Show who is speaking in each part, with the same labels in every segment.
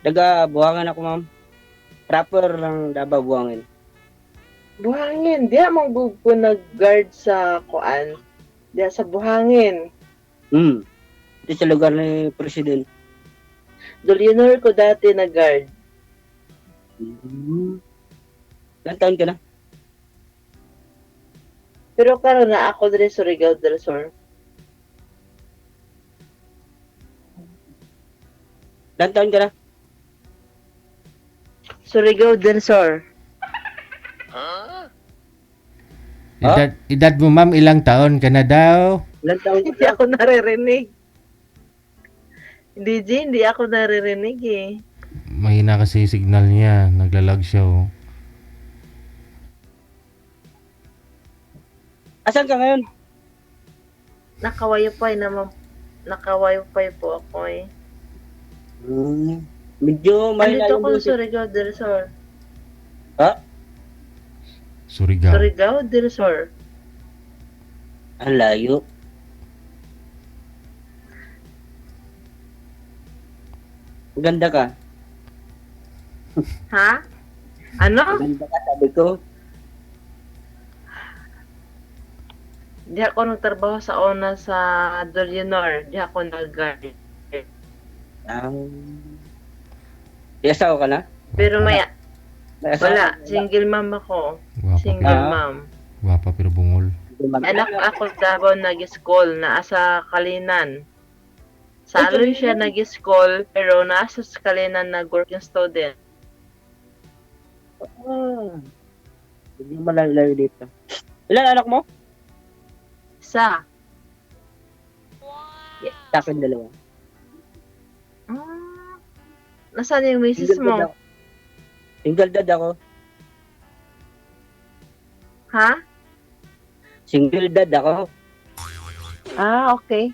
Speaker 1: Daga Buhangan ako, ma'am. Proper ng Davao Buhangin.
Speaker 2: Buhangin, diha magbugpo nag-guard sa kuan. Diha sa Buhangin.
Speaker 1: Ito sa lugar ni President.
Speaker 2: Dolionor ko dati nag-guard.
Speaker 1: Ilang taon ka na?
Speaker 2: Pero karon na ako diri sa Surigao del Sur.
Speaker 1: Ilang taon ka na?
Speaker 2: Surigao del Sur.
Speaker 3: Edad mo ma'am, ilang taon ka na daw?
Speaker 1: Ilang taon ka
Speaker 2: Hindi
Speaker 1: na?
Speaker 2: ako naririnig. Hindi ako naririnig eh.
Speaker 3: Mahina kasi yung signal niya. Naglalag siya oh.
Speaker 1: Asan ka ngayon?
Speaker 2: Naka-wifi po ako eh.
Speaker 1: Medyo mahina
Speaker 2: Andito
Speaker 1: yung
Speaker 2: ako sa
Speaker 1: boses.
Speaker 2: Surigao del Sur.
Speaker 1: Ha?
Speaker 3: Surigao.
Speaker 2: Surigao del Sur.
Speaker 1: Ang layo. Maganda ka.
Speaker 2: Ha? Ano?
Speaker 1: Maganda ka, sabi ko.
Speaker 2: Di ako nagtrabaho sa una sa Dolionor. Di ako nag-guard.
Speaker 1: May asawa ka na?
Speaker 2: Pero
Speaker 1: May asawa
Speaker 2: wala.
Speaker 1: ka na?
Speaker 2: Single mom ako.
Speaker 3: Gwapa,
Speaker 2: Single
Speaker 1: Ah.
Speaker 2: mom.
Speaker 3: gwapa pero bungol.
Speaker 2: Anak ako Davao nag-school. Naasa Kalinan. Sa Aloy siya nag-school. Pero nasa Kalinan nag-working student.
Speaker 1: Hindi malayo dito. Ilan anak mo?
Speaker 2: Sa.
Speaker 1: Sa akin dalawa.
Speaker 2: Nasaan yung misis
Speaker 1: Single dad
Speaker 2: mo?
Speaker 1: ako. Single dad ako.
Speaker 2: Ha?
Speaker 1: Single dad ako.
Speaker 2: Okay.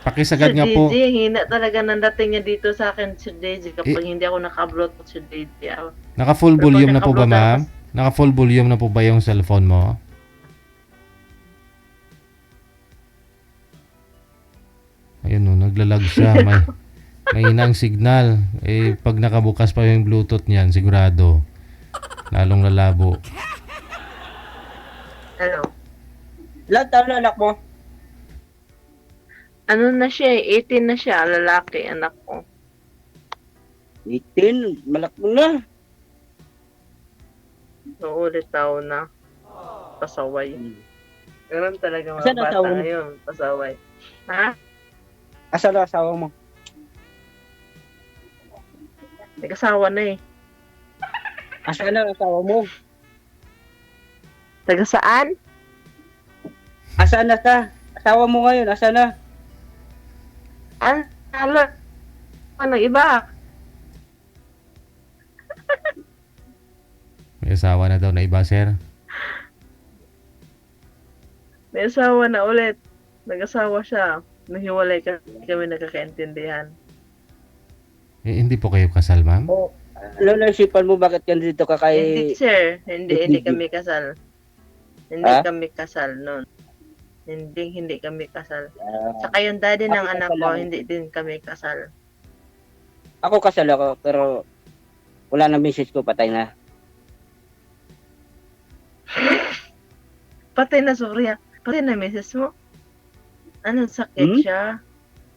Speaker 3: Pakisagad
Speaker 2: Si
Speaker 3: nga po.
Speaker 2: DJ, hina talaga ng dating niya dito sa akin si DJ kapag hindi ako naka-bluetooth si DJ.
Speaker 3: Naka full
Speaker 2: Pero pag
Speaker 3: volume na po ba
Speaker 2: naka-Bluetooth
Speaker 3: ma'am? Naka full volume na po ba yung cellphone mo? Ayun no, naglalag siya. Mahina ang signal. Eh, pag nakabukas pa yung Bluetooth niyan, sigurado, lalong lalabo.
Speaker 2: Ano?
Speaker 1: Ilan taon na anak mo?
Speaker 2: Ano na siya eh, 18 na siya, lalaki, anak ko.
Speaker 1: 18. Malaki na.
Speaker 2: Uulit taon na. Pasaway. Ganun talaga mga
Speaker 1: Asan ang
Speaker 2: bata
Speaker 1: asawa mo?
Speaker 2: ngayon, pasaway. Ha?
Speaker 1: Asan ang asawa mo?
Speaker 2: Nag-asawa na eh.
Speaker 1: Asan ang asawa mo?
Speaker 2: Taga saan?
Speaker 1: Asan na sa? Asawa mo ngayon, asan na?
Speaker 2: Ano? Ano iba?
Speaker 3: May asawa na daw na iba, sir.
Speaker 2: May asawa na ulit. Nag-asawa siya. Nahiwalay kami nagkakaintindihan.
Speaker 3: Eh, hindi po kayo kasal, ma'am?
Speaker 1: Ano naisipan mo bakit ka dito ka
Speaker 2: Hindi
Speaker 1: kay...
Speaker 2: sir, hindi kami kasal. Hindi
Speaker 1: Ha?
Speaker 2: kami kasal noon. Hindi kami kasal.
Speaker 1: Ah,
Speaker 2: Saka yung daddy ng
Speaker 1: Ako
Speaker 2: anak
Speaker 1: kasal
Speaker 2: ko,
Speaker 1: lang.
Speaker 2: hindi din kami kasal.
Speaker 1: ako kasal ako, pero wala na misis ko, patay na.
Speaker 2: Patay na Surya. Patay na misis mo. Anong sakit
Speaker 1: Hmm?
Speaker 2: siya?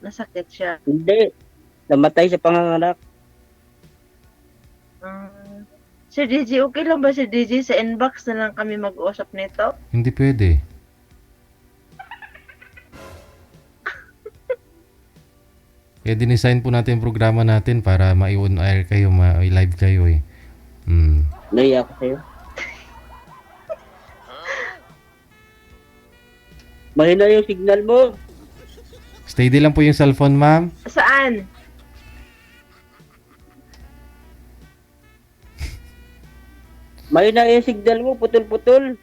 Speaker 2: Nasakit siya.
Speaker 1: Hindi. Namatay sa panganganak.
Speaker 2: Sir DJ, okay lang ba si DJ sa inbox na lang kami mag-uusap nito?
Speaker 3: Hindi pwede. Kaya dinesign po natin yung programa natin para ma-on air kayo, ma-live kayo eh.
Speaker 1: Naiya ako sa'yo. Mahina yung signal mo.
Speaker 3: Steady lang po yung cellphone, ma'am.
Speaker 2: Saan?
Speaker 1: Mahina yung signal mo, putol-putol.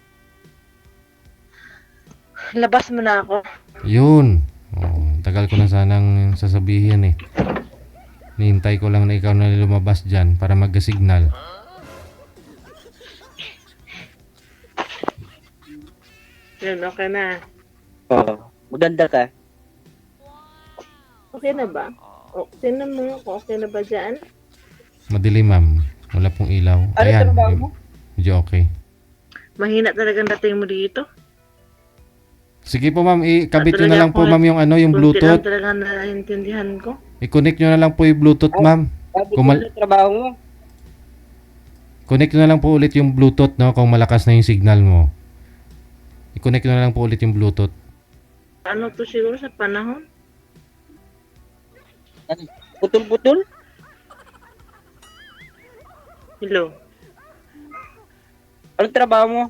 Speaker 2: Labas mo na ako.
Speaker 3: Yun. Oh, tagal ko na sanang sasabihin eh. Nihintay ko lang na ikaw na lumabas dyan para mag-signal.
Speaker 2: Yun, okay na.
Speaker 1: Oo. Maganda ka.
Speaker 2: Okay na ba? Tingnan mo kung okay na ba dyan.
Speaker 3: Madilim, ma'am. Wala pong ilaw.
Speaker 1: Ano
Speaker 3: Ayan,
Speaker 1: trabaho mo?
Speaker 3: medyo okay.
Speaker 2: Mahina talagang dating mo dito.
Speaker 3: Sige po, ma'am. Ikabit nyo na
Speaker 2: Talaga
Speaker 3: lang po,
Speaker 2: ako,
Speaker 3: ma'am, yung yung
Speaker 2: Kunti lang
Speaker 3: Bluetooth.
Speaker 2: talaga naiintindihan ko.
Speaker 3: I-connect nyo na lang po yung Bluetooth, ma'am.
Speaker 1: Sabi ko
Speaker 3: Kumal-
Speaker 1: na trabaho mo.
Speaker 3: Connect nyo na lang po ulit yung Bluetooth, no? Kung malakas na yung signal mo. I-connect nyo na lang po ulit yung Bluetooth.
Speaker 2: Ano to siguro sa panahon?
Speaker 1: Ano, putol-putol?
Speaker 2: Hello.
Speaker 1: Ano trabaho mo?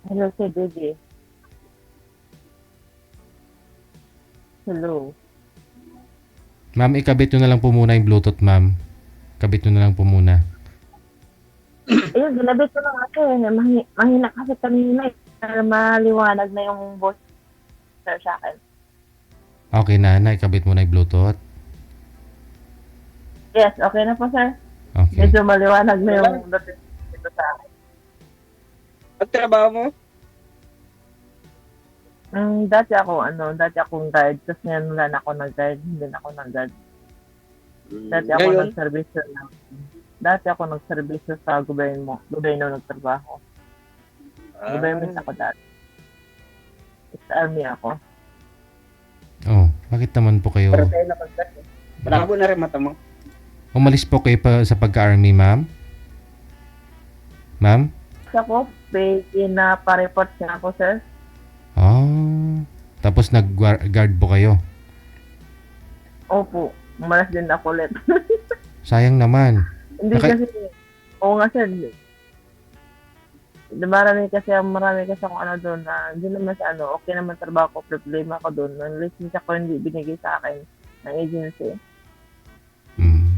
Speaker 2: Hello, Sir Dede. Hello.
Speaker 3: Ma'am, ikabit nyo na lang po muna yung Bluetooth, ma'am. Kabit nyo na lang po muna.
Speaker 2: Ayun, ginabit ko lang ako eh. Mahina kasi kanina eh. Para maliwanag na yung voice sir sa akin.
Speaker 3: Okay na, ikabit mo na yung Bluetooth.
Speaker 2: Yes, okay na po sir.
Speaker 3: Okay.
Speaker 2: Medyo maliwanag na yung dating dito sa akin.
Speaker 1: Ano trabaho mo?
Speaker 2: Dati akong guard. Tapos ngayon wala na ako nag-guard. Hindi na ako nag-guard. Dati ako
Speaker 1: Ngayon,
Speaker 2: nag-service lang. Dati ako nag-service sa gobyerno nagtrabaho. Government ako dati. Sa army ako.
Speaker 3: Oh, bakit naman po kayo?
Speaker 1: para tayo napagkat eh. Malabo na rin mata mo.
Speaker 3: Umalis po kayo pa sa pagka-army, ma'am? Ma'am?
Speaker 2: Kasi ako, pina-report niya ako, sir.
Speaker 3: Oh. Tapos nag-guard po kayo.
Speaker 2: Opo, umalas din ako ulit.
Speaker 3: Sayang naman.
Speaker 2: Hindi
Speaker 3: Naka-
Speaker 2: kasi, oo nga sir. Marami kasi akong ano doon na hindi naman sa ano, okay naman trabaho ko, problema ko doon. Ang license ako hindi binigay sa akin ng agency.
Speaker 3: Hmm.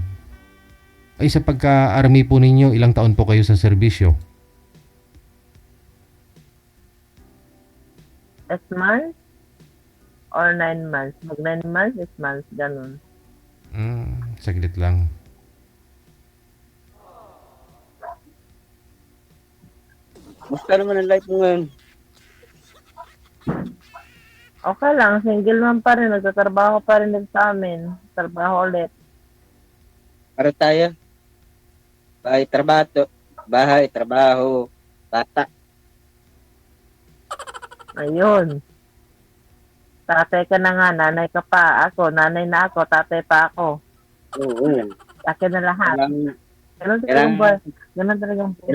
Speaker 3: Ay, sa pagka-army po ninyo, ilang taon po kayo sa serbisyo?
Speaker 2: 8 months or 9 months. Mag 9 months, 8 months, ganun.
Speaker 3: Saglit lang.
Speaker 1: Basta naman ang life mo ngayon.
Speaker 2: Okay lang, single man pa rin, nagtatrabaho pa rin din sa amin. Trabaho ulit.
Speaker 1: Para tayo. Bahay, trabaho, bata.
Speaker 2: Ayun. Tatay ka na nga, nanay ka pa. Ako, nanay na ako, tatay pa ako.
Speaker 1: Oo.
Speaker 2: Akin na lahat. Ganun talagang buhay. Ganun talagang buhay.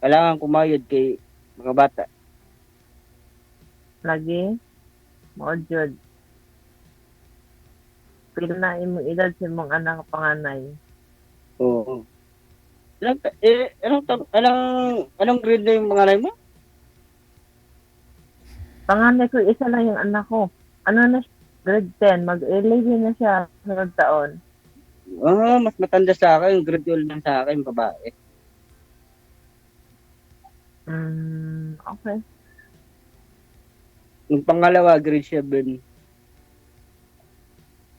Speaker 1: Kailangan kumayod kay mga bata.
Speaker 2: Lagi. Maudjod. Pila na imong edad sa imong anak panganay.
Speaker 1: Oo. Anong grade na yung mga nanay mo?
Speaker 2: Panganay ko, isa lang yung anak ko. Ano na siya? Grade 10. Mag-11 na siya sunod taon.
Speaker 1: Mas matanda sa akin. Grade 12 lang sa akin, babae.
Speaker 2: Okay.
Speaker 1: Yung pangalawa, grade 7.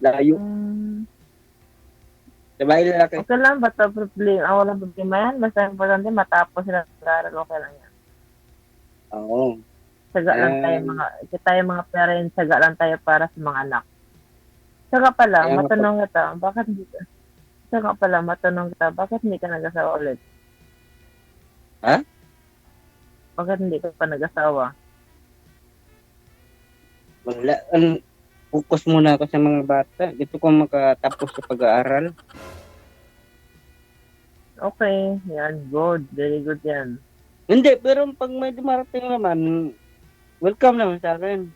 Speaker 1: Layo. Sabay lalaki.
Speaker 2: Okay lang, basta problema. Walang problema yan. Basta importante, matapos sila mag-aaral. Okay lang yan.
Speaker 1: Oo.
Speaker 2: Saga lang tayo mga parents, saga lang tayo para sa mga anak. Saka pala,
Speaker 1: Kaya nga
Speaker 2: matanong kita, bakit hindi ka nag-asawa ulit?
Speaker 1: Ha?
Speaker 2: Bakit hindi ka pa nag-asawa?
Speaker 1: Wala. Focus muna ako sa mga bata. Gusto ko makatapos sa pag-aaral.
Speaker 2: Okay, yan, good. Very good yan.
Speaker 1: Hindi, pero pag may dumarating naman, welcome naman sa akin.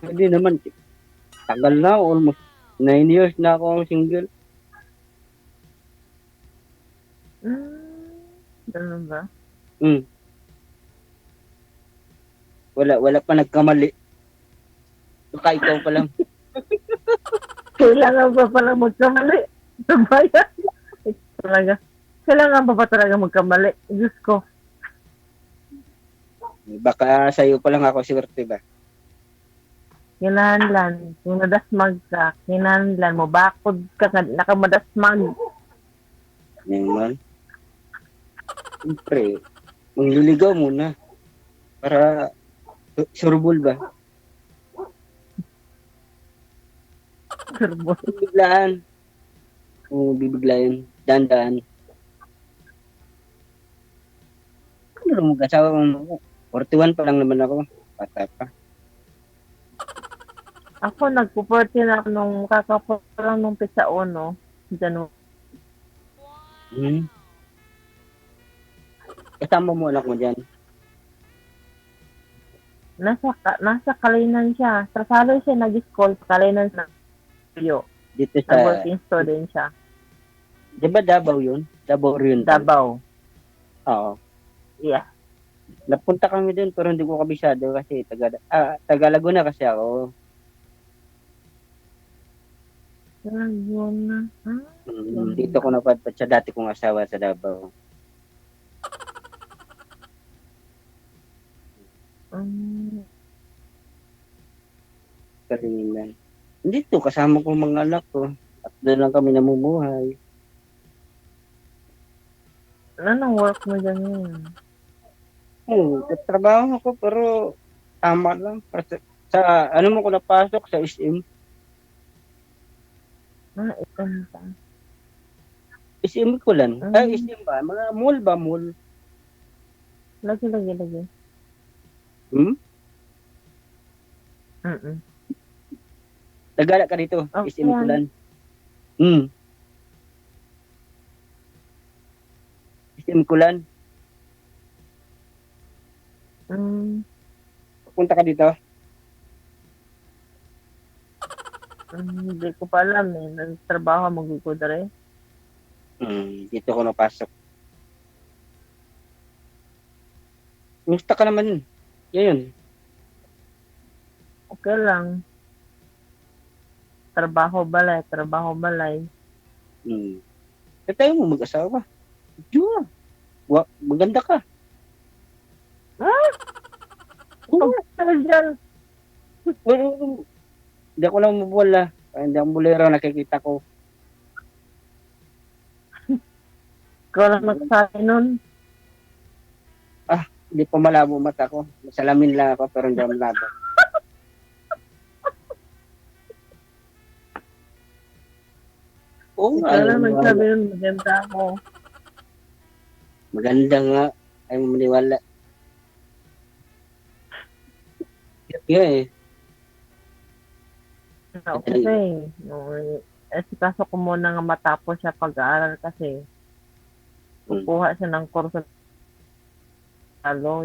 Speaker 1: Hindi naman. Tagal na, almost 9 years na ako single.
Speaker 2: Ganun ba?
Speaker 1: Wala pa nagkamali. Baka ikaw pa lang.
Speaker 2: Kailangan pa pala magkamali. Sabayan. Talaga. Kailangan pa talaga magkamali? Diyos ko.
Speaker 1: Baka sa'yo pa lang ako swerte ba?
Speaker 2: Kinahanglan. Kung nadasmag ka, kinahanglan mo. Bakod ka, nakamadasmag.
Speaker 1: Yan man. Siyempre, mangliligaw muna. Para surbol ba?
Speaker 2: Turbo.
Speaker 1: Bibiglaan. Oo, bibiglayin. Dandan. Ano mag-asawa mo? 41 pa lang naman ako. Bata pa.
Speaker 2: Ako, nagpo-40 na ako nung kakaparang nung pizza no? January.
Speaker 1: Hmm. Kasama mo anak mo dyan.
Speaker 2: Nasa Kalinan siya. Sa Salo siya nag-school. Kalinan na.
Speaker 1: Dito sa,
Speaker 2: Nag-working student siya.
Speaker 1: di ba Davao yun? Davao Oriental.
Speaker 2: Davao.
Speaker 1: Oo.
Speaker 2: Yeah.
Speaker 1: Napunta kami din pero hindi ko kabisado kasi taga Laguna kasi ako.
Speaker 2: Laguna.
Speaker 1: Dito ko napadpad sa dati kong asawa sa Davao. Kalinan. Dito kasama ko mga anak ko. At doon lang kami namumuhay.
Speaker 2: Anong work mo dyan yun?
Speaker 1: Trabaho ako pero tama lang. Sa ano mo ko napasok sa SM.
Speaker 2: Ikan pa.
Speaker 1: SM ko lang. SM ba? Mga mall ba? Mall?
Speaker 2: Lagi.
Speaker 1: Hmm?
Speaker 2: Mm-mm.
Speaker 1: Nagala ka dito.
Speaker 2: Okay.
Speaker 1: SM ko lang. SM ko lang. Punta ka dito.
Speaker 2: Hindi ko pa alam eh. Nagtrabaho magkukodre.
Speaker 1: Dito ko napasok. Gusto ka naman. Yan.
Speaker 2: Okay lang. Trabaho balay.
Speaker 1: Eh, tayo mo mag-asawa. Diyo. Maganda ka. Oo.
Speaker 2: Dyan.
Speaker 1: Hindi ako lang mabuwala. Hindi ako bulero nakikita ko.
Speaker 2: Ikaw lang nagsabi nun.
Speaker 1: Hindi pa malabo mata ko. Masalamin lang ako pero hindi ako malabo. Oo nga.
Speaker 2: Ikaw lang nagsabi nun. Maganda ako.
Speaker 1: Maganda nga. Ay mo maniwala. Yeah,
Speaker 2: Kasi, kaso ko muna nga matapos siya pag-aaral kasi kukuha siya ng kurso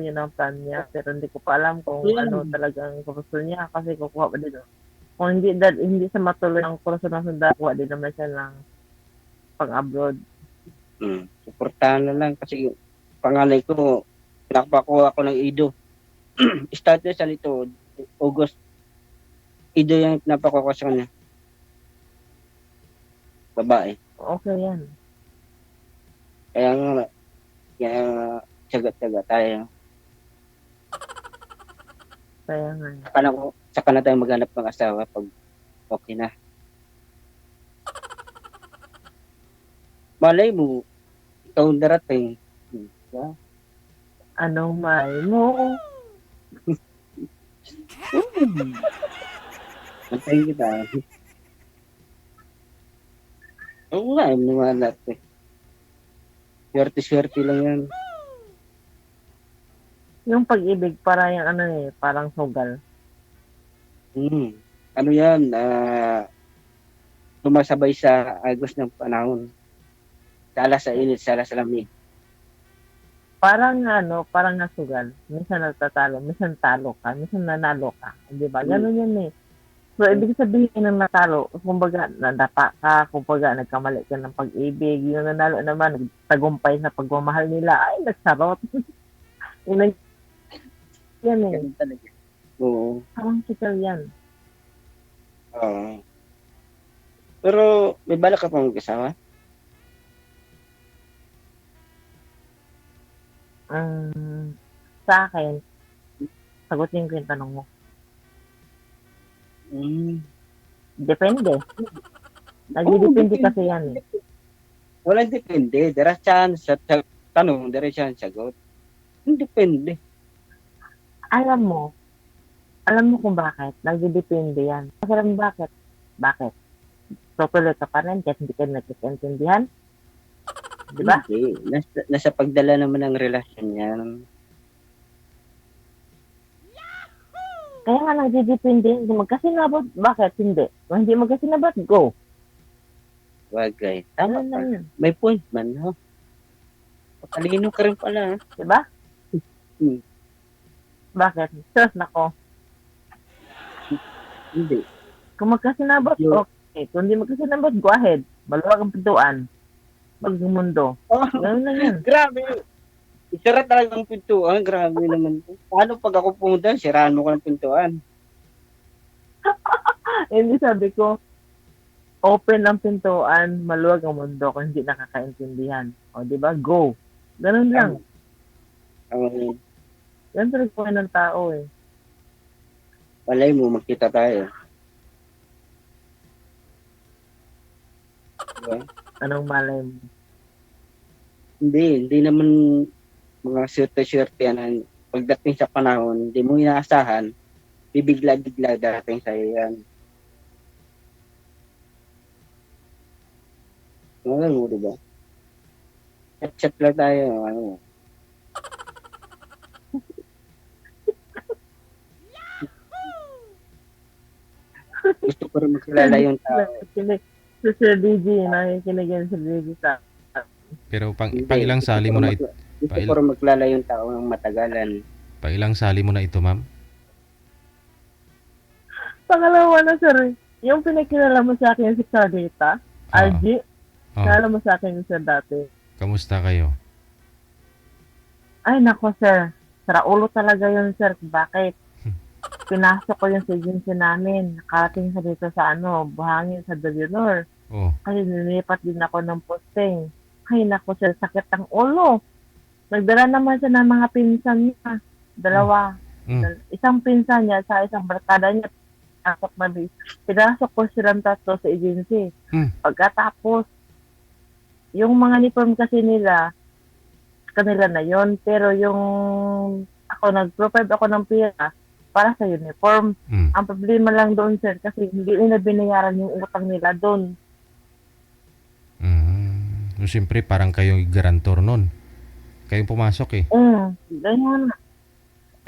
Speaker 2: yun ang plan niya. Pero hindi ko pa alam kung ano talagang kurso niya kasi kukuha pa din. Kung hindi siya matuloy ang kurso ng sundalo, kuha din naman siya ng pang-abroad.
Speaker 1: Suportahan na lang kasi pangalay ko, nakapakuha ako ng IDO. Started sa nito, August. IDO yung napakuha ko sa kanya. Babae.
Speaker 2: Okay yan.
Speaker 1: Kaya tiyaga-tiyaga tayo.
Speaker 2: Kaya nga.
Speaker 1: Saka na tayo maghanap ng asawa pag okay na. Malay mo, ikaw darating.
Speaker 2: Anong may mo?
Speaker 1: Antayin kita. Oo nga, maniwala natin. Swerte-swerte lang yan.
Speaker 2: Yung pag-ibig para yung parang sugal.
Speaker 1: Ano yan, sumasabay sa agos ng panahon. Sala sa init, sala sa lamig.
Speaker 2: Parang nasugal. Minsan natatalo, minsan talo ka, minsan nanalo ka. Di ba? Ganun yan eh. So, ibig sabihin ng natalo, kumbaga, nadapa ka, kumbaga, nagkamali ka ng pag-ibig, yung nanalo naman, nagtagumpay sa pagmamahal nila, ay, nagsarot. Yan eh.
Speaker 1: Ganun talaga. Oo.
Speaker 2: Parang sikal yan.
Speaker 1: Oo. Pero, may balak ka pa mag-asawa?
Speaker 2: Sa akin, sagutin ko yung tanong mo. Depende. Nagdidepende kasi yan eh.
Speaker 1: Walang depende. There are chance sa tanong, there are chance sagot. Depende.
Speaker 2: Alam mo kung bakit. Nagdidepende yan. Kasi alam mo bakit? Bakit? tutuloy ka pa rin kahit hindi ka nagkakaintindihan. Di ba?
Speaker 1: Hindi. Nasa pagdala naman ng relasyon yan.
Speaker 2: Kaya nga nagdidepende. Kung magkasinabot, bakit hindi? Kung hindi magkasinabot, go.
Speaker 1: Wagay. Tama
Speaker 2: Ano
Speaker 1: pa.
Speaker 2: na yun?
Speaker 1: May point man, no? Patalino ka rin pala.
Speaker 2: Di ba?
Speaker 1: Hmm.
Speaker 2: Bakit? Sus, nako.
Speaker 1: Hindi.
Speaker 2: Kung magkasinabot,
Speaker 1: Yo.
Speaker 2: okay. Kung hindi magkasinabot, go ahead. Maluwag ang pintuan. Magmundo.
Speaker 1: Oh,
Speaker 2: Ganun lang yun.
Speaker 1: grabe. Isara talaga ang pintuan. Grabe naman. Paano pag ako pumunta, siraan mo ko ng pintuan?
Speaker 2: Hindi sabi ko, open ang pintuan, maluwag ang mundo kung hindi nakakaintindihan. O, di ba? Go. Ganun lang.
Speaker 1: Ang
Speaker 2: Yan talaga po ng tao eh.
Speaker 1: walay mo, magkita tayo. Diba?
Speaker 2: Anong malay mo?
Speaker 1: Hindi naman mga swerte-swerte yan. Pagdating sa panahon, hindi mo inaasahan, bibigla-bigla darating sa'yo yan. Alam mo, diba? Chat-chat lang tayo, ano. Gusto ko rin makilala yung tao.
Speaker 2: Si Sir DJ, nakikinig yan si DJ sa
Speaker 3: Pero pang
Speaker 1: Hindi.
Speaker 3: ilang sali mo na ito?
Speaker 1: Gusto ko rin makilala yung tao ng matagalan.
Speaker 3: Pang ilang sali mo na ito, ma'am?
Speaker 2: pangalawa na sir. Yung pinakilala mo sa akin si Carlita, RG,
Speaker 3: Oh,
Speaker 2: kilala mo sa akin yung sir dati.
Speaker 3: kamusta kayo?
Speaker 2: Ay, nako sir. Saraulo talaga yun sir. Bakit? Pinasok ko yung agency namin. Nakarating sa dito sa Buhangin sa Delionor.
Speaker 3: Oh,
Speaker 2: Kasi nilipat din ako ng posting. Ay, nako sir. Sakit ang ulo. Nagdala naman siya ng mga pinsan niya. Dalawa. Isang pinsan niya sa isang barkada niya. Pinasok ko silang tatlo sa agency. Pagkatapos, yung mga uniform kasi nila, kanila na yon, pero yung ako nag-provide ako ng pera para sa uniform. Ang problema lang doon sir kasi hindi nila binayaran yung utang nila doon.
Speaker 3: So, siyempre, parang kayo garantor nun. Kayong pumasok eh.
Speaker 2: Ganyan.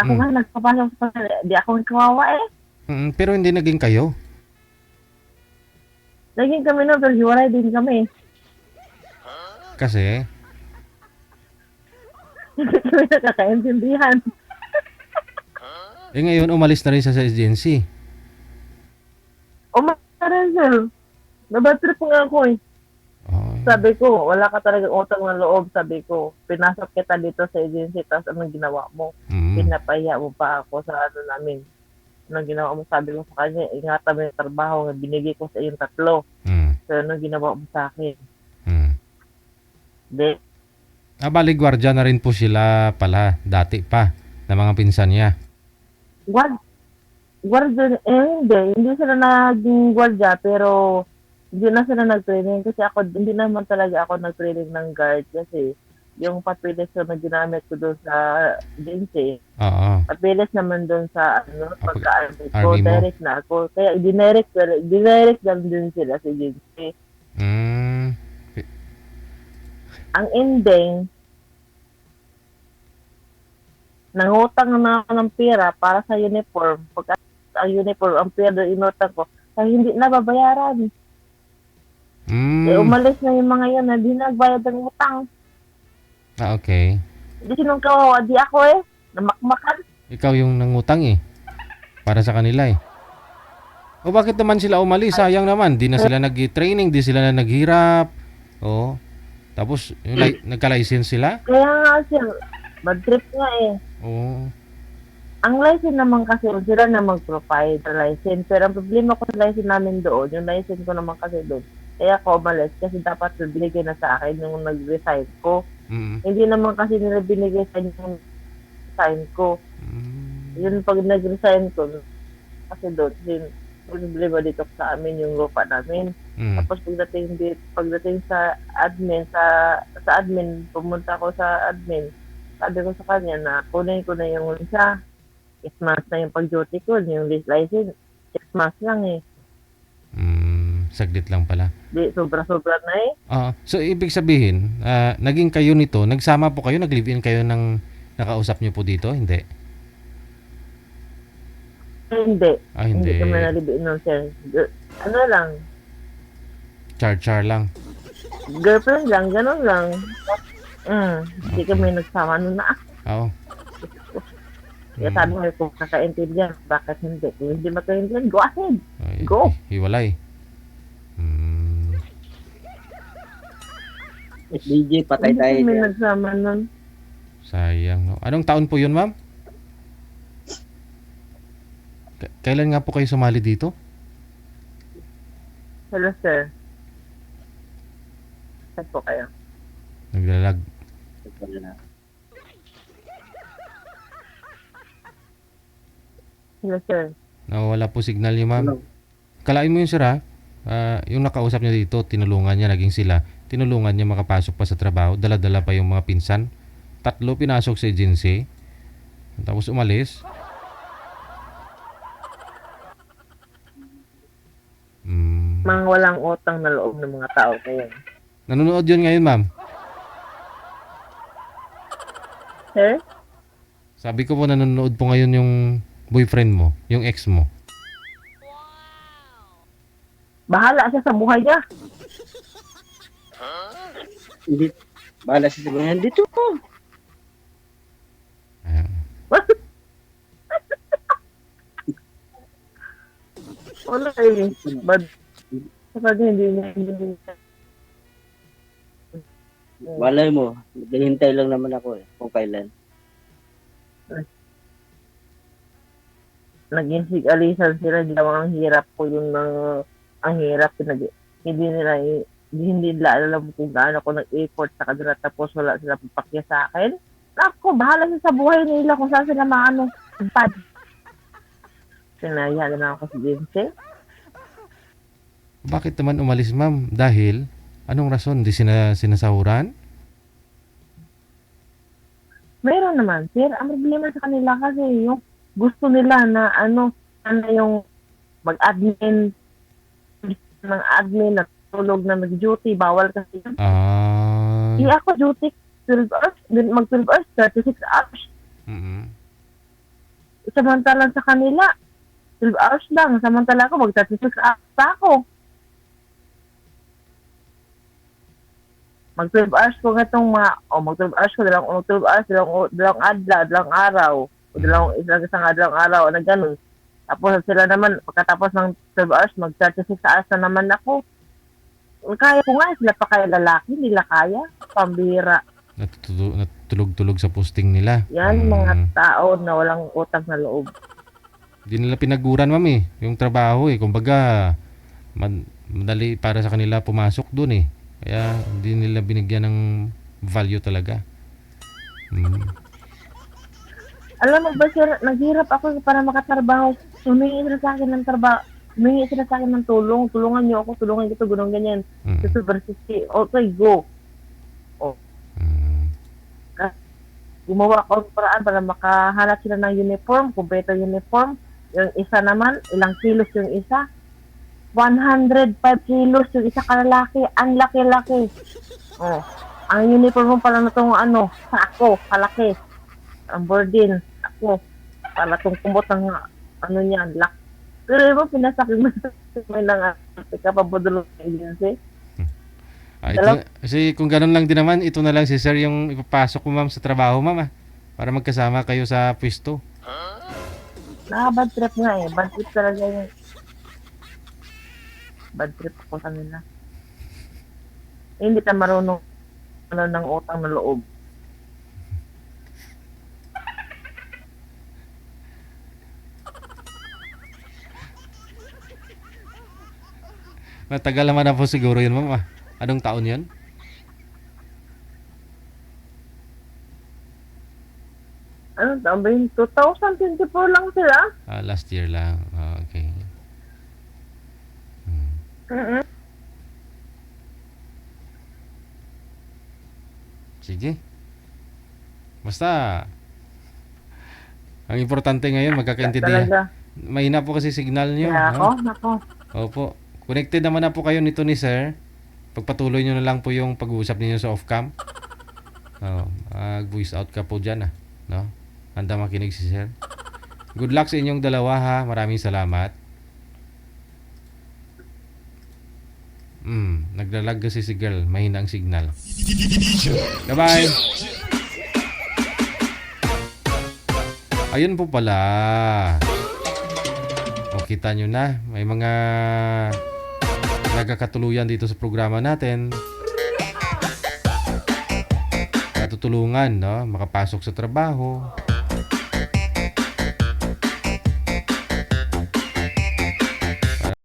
Speaker 2: Ako nga nagpapasok sa kanila, di ako kawawa eh.
Speaker 3: Pero hindi naging kayo.
Speaker 2: Naging kami no, pero hiwalay din kami.
Speaker 3: Kasi,
Speaker 2: Hindi kami nakakaintindihan.
Speaker 3: ngayon umalis na rin sa agency.
Speaker 2: Rin sir. Nabatrip nga ako eh.
Speaker 3: Oh,
Speaker 2: Sabi ko, wala ka talagang utang ng loob. Sabi ko, pinasok kita dito sa agency, tapos anong ginawa mo? Pinapahiya mo pa ako sa namin. Anong ginawa mo? Sabi ko sa kanya, ingatan mo yung trabaho na binigay ko sa iyong tatlo. So, anong ginawa mo sa akin? Hindi.
Speaker 3: Bali, gwardiya na rin po sila pala, dati pa, na mga pinsan niya.
Speaker 2: Guardia, hindi sila naging guardia, pero hindi na sila nag-training kasi hindi naman talaga ako nag-training ng guard kasi yung papilis na ginamit ko doon sa agency, papilis naman doon sa pagka-army ko,
Speaker 3: Army mo?
Speaker 2: direct na ako. Kaya dinirect lang din sila sa agency. Ang ending, nangutang na ako ng pera para sa uniform. Pagka ang uniform, ang pera inutang ko, kaya hindi na babayaran. Umalis na yung mga yun na di nagbayad ng utang.
Speaker 3: Okay.
Speaker 2: Hindi sinong kawawa, di ako eh. Namakmakan.
Speaker 3: Ikaw yung nangutang eh. Para sa kanila eh. O bakit naman sila umalis? Sayang naman. Di na sila nag-training, di sila na naghirap. O. Tapos, nagka-license sila?
Speaker 2: Kaya nga sir, bad trip nga eh.
Speaker 3: Oo.
Speaker 2: Ang license naman kasi, sila na mag-provide ng license. Pero ang problema ko sa license namin doon, yung license ko naman kasi doon, kaya ako umalis kasi dapat binigay na sa akin yung nag-resign ko. Hindi naman kasi nila binigay sa yung sign ko. Yun pag nag-resign ko, kasi doon, problema dito sa amin yung lupa namin. Tapos pagdating sa admin, pumunta ko sa admin. Sabi ko sa kanya na kunin ko na yung isa. 6 months na yung pag-duty ko, yung license. 6 months lang eh.
Speaker 3: saglit lang pala.
Speaker 2: Di, sobra-sobra na eh.
Speaker 3: So ibig sabihin, naging kayo nito, nagsama po kayo, nag-live-in kayo ng nakausap niyo po dito? Hindi.
Speaker 2: Hindi. Hindi
Speaker 3: Hindi.
Speaker 2: kami nalibiin nun, sir. Ano lang,
Speaker 3: Char-char lang.
Speaker 2: girlfriend lang, ganun lang. Hindi kami nagsama nun na.
Speaker 3: Oo.
Speaker 2: Kaya sabi ko, kung kakaintindihan, bakit hindi? Kung hindi makaintindihan, go ahead. Go.
Speaker 3: Hiwalay.
Speaker 1: SDG, patay
Speaker 2: Hindi
Speaker 1: tayo
Speaker 2: kami
Speaker 1: dyan.
Speaker 2: nagsama nun.
Speaker 3: Sayang. No? Anong taon po yun, ma'am? Kailan nga po kayo sumali dito?
Speaker 2: Hello, sir. Saan po kayo?
Speaker 3: Naglalag.
Speaker 2: Hello, sir.
Speaker 3: Nawawala po signal niyo, ma'am.
Speaker 1: Ano?
Speaker 3: Kalain mo yun, sir, ha? Yung nakausap niya dito, tinulungan niya, naging sila. Tinulungan niya makapasok pa sa trabaho. Dala-dala pa yung mga pinsan. 3 pinasok sa agency. Tapos umalis.
Speaker 2: Mga walang utang na loob ng mga tao kayo.
Speaker 3: Nanonood yun ngayon, ma'am.
Speaker 2: Sir?
Speaker 3: Sabi ko po nanonood po ngayon yung boyfriend mo, yung ex mo.
Speaker 2: Bahala siya sa buhay niya.
Speaker 1: Hindi, bahala sa sabihin, dito po.
Speaker 3: Ayan.
Speaker 2: Wala eh. But, kapag hindi niya.
Speaker 1: Malay mo, naghihintay lang naman ako eh, kung kailan.
Speaker 2: Naging sig-alisan sila. Ang hirap po yung ang hirap. Hindi nila alam kung gaano ko nag-effort sa kanila tapos wala sila papakya sa akin. Ako, bahala sila sa buhay nila kung saan sila maano. Pad. Sinaya na ako sa Jinse.
Speaker 3: Bakit naman umalis, ma'am? Dahil, anong rason? Di sinasahuran?
Speaker 2: Meron naman, sir. Ang problema sa kanila kasi yung gusto nila na yung mag-admin ng admin na tulog na nag-duty, bawal kasi yun. Hindi ako duty 12 hours, mag 12 hours, 36 hours. Samantalang sa kanila, 12 hours lang. Samantala ako, mag 36 hours pa ako. Mag 12 hours ko itong mag 12 hours ko, dalawang adlaw, dalawang araw, o isang adlaw araw, na ganun. Tapos sila naman, pagkatapos ng 12 hours, mag 36 hours na naman ako. Kaya ko nga, sila pa kaya lalaki, nila kaya. Pambira.
Speaker 3: Natutulog-tulog sa posting nila.
Speaker 2: Yan, mga tao na walang utang na loob.
Speaker 3: Hindi nila pinaguran, ma'am eh. Yung trabaho eh. Kumbaga, madali para sa kanila pumasok dun eh. Kaya hindi nila binigyan ng value talaga.
Speaker 2: Alam mo ba, sir, naghirap ako para makatrabaho. Humingi sila sa akin ng trabaho. Humingi sila sa akin ng tulong. Tulungan niyo ako, tulungan kita, gano'n ganyan. Sa Supercity. Okay, go. Gumawa ako ng paraan para makahanap sila ng uniform, kompleto uniform. Yung isa naman, ilang kilos yung isa. 105 kilos yung isa kalalaki. Ang laki-laki. Ang uniform mo pala na itong sako, kalaki. Ang burden, ako. Pala itong kumot ng niya, laki. Pero mo, pinasakit mo ng kapabudulong agency.
Speaker 3: Kasi kung ganun lang din naman, ito na lang si sir yung ipapasok mo, ma'am, sa trabaho, ma'am, para magkasama kayo sa pwesto.
Speaker 2: Bad trip nga eh. Bad trip talaga yun. Bad trip ako sa nila. Hindi ka marunong ng utang na loob.
Speaker 3: Matagal naman na po siguro yun, ma'am. Anong taon yun?
Speaker 2: Anong taon ba yun? 2024 lang sila.
Speaker 3: Last year lang. Okay. Sige. Basta, ang importante ngayon, magkakaintindihan.
Speaker 2: Talaga.
Speaker 3: Mahina po kasi signal nyo.
Speaker 2: Kaya ako, nako.
Speaker 3: Opo. connected naman na po kayo nito ni sir. Pagpatuloy nyo na lang po yung pag-uusap ninyo sa off-cam. Voice out ka po dyan, no? Handa makinig si sir. Good luck sa inyong dalawa, ha. Maraming salamat. Naglalag kasi si girl. Mahina ang signal. Bye-bye. Ayun po pala. O, kita nyo na. May mga nagkakatuluyan dito sa programa natin. Katutulungan, no? Makapasok sa trabaho.